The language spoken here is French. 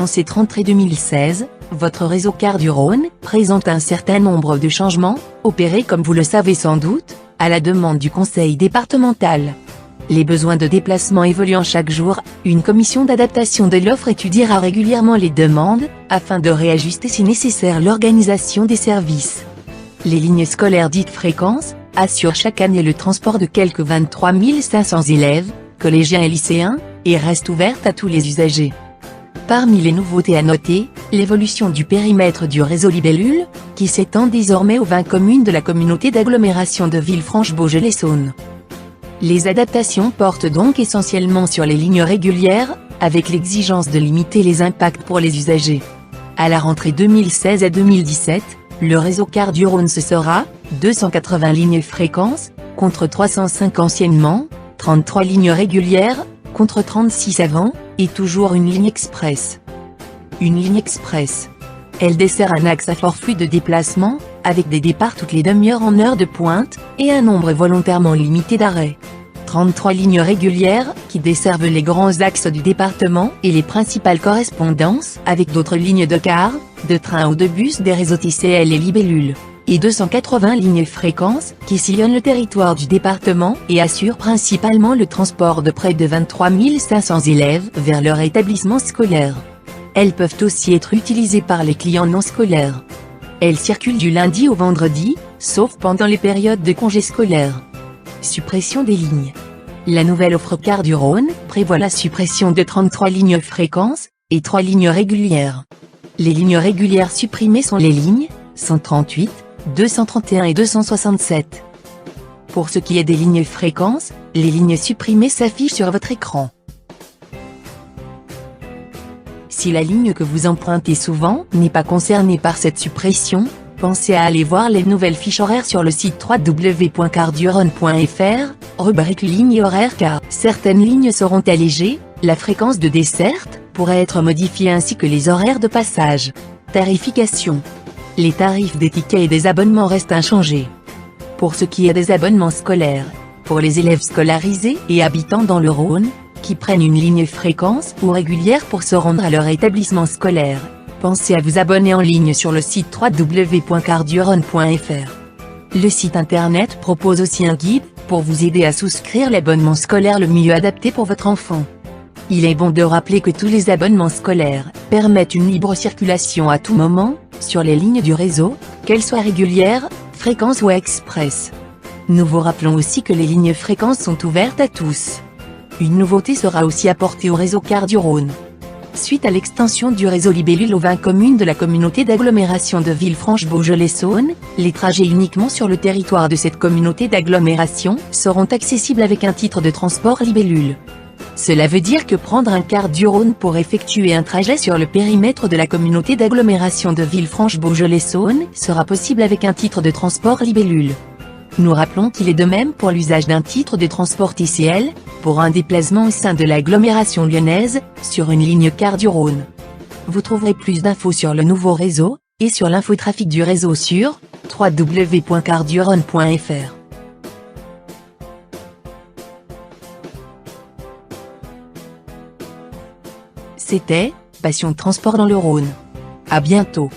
En cette rentrée 2016, votre réseau Cars du Rhône présente un certain nombre de changements, opérés comme vous le savez sans doute, à la demande du conseil départemental. Les besoins de déplacement évoluant chaque jour, une commission d'adaptation de l'offre étudiera régulièrement les demandes, afin de réajuster si nécessaire l'organisation des services. Les lignes scolaires dites fréquences assurent chaque année le transport de quelques 23 500 élèves, collégiens et lycéens, et restent ouvertes à tous les usagers. Parmi les nouveautés à noter, l'évolution du périmètre du réseau Libellule, qui s'étend désormais aux 20 communes de la communauté d'agglomération de Villefranche-Beaujolais-Saône. Les adaptations portent donc essentiellement sur les lignes régulières, avec l'exigence de limiter les impacts pour les usagers. À la rentrée 2016 à 2017, le réseau Cars du Rhône se sera 280 lignes fréquences, contre 305 anciennement, 33 lignes régulières, contre 36 avant, et toujours une ligne express. Une ligne express. Elle dessert un axe à fort flux de déplacement, avec des départs toutes les demi-heures en heure de pointe, et un nombre volontairement limité d'arrêts. 33 lignes régulières, qui desservent les grands axes du département et les principales correspondances avec d'autres lignes de cars, de trains ou de bus des réseaux TCL et Libellule. Et 280 lignes fréquences, qui sillonnent le territoire du département et assurent principalement le transport de près de 23 500 élèves vers leur établissement scolaire. Elles peuvent aussi être utilisées par les clients non scolaires. Elles circulent du lundi au vendredi, sauf pendant les périodes de congés scolaires. Suppression des lignes. La nouvelle offre Cars du Rhône prévoit la suppression de 33 lignes fréquences, et 3 lignes régulières. Les lignes régulières supprimées sont les lignes 138, 231 et 267. Pour ce qui est des lignes fréquences, les lignes supprimées s'affichent sur votre écran. Si la ligne que vous empruntez souvent n'est pas concernée par cette suppression, pensez à aller voir les nouvelles fiches horaires sur le site www.carsdurone.fr, rubrique lignes et horaires car certaines lignes seront allégées, la fréquence de desserte pourrait être modifiée ainsi que les horaires de passage. Tarification. Les tarifs des tickets et des abonnements restent inchangés. Pour ce qui est des abonnements scolaires, pour les élèves scolarisés et habitant dans le Rhône, qui prennent une ligne fréquence ou régulière pour se rendre à leur établissement scolaire, pensez à vous abonner en ligne sur le site www.carsdurone.fr. Le site internet propose aussi un guide, pour vous aider à souscrire l'abonnement scolaire le mieux adapté pour votre enfant. Il est bon de rappeler que tous les abonnements scolaires permettent une libre circulation à tout moment, sur les lignes du réseau, qu'elles soient régulières, fréquences ou express. Nous vous rappelons aussi que les lignes fréquences sont ouvertes à tous. Une nouveauté sera aussi apportée au réseau Cars du Rhône. Suite à l'extension du réseau Libellule aux 20 communes de la communauté d'agglomération de Villefranche-Beaujolais-Saône, les trajets uniquement sur le territoire de cette communauté d'agglomération seront accessibles avec un titre de transport Libellule. Cela veut dire que prendre un Cars du Rhône pour effectuer un trajet sur le périmètre de la communauté d'agglomération de Villefranche-Beaujolais-Saône sera possible avec un titre de transport Libellule. Nous rappelons qu'il est de même pour l'usage d'un titre de transport TCL, pour un déplacement au sein de l'agglomération lyonnaise, sur une ligne Cars du Rhône. Vous trouverez plus d'infos sur le nouveau réseau, et sur l'infotrafic du réseau sur www.carsdurone.fr. C'était Passion Transport dans le Rhône. À bientôt.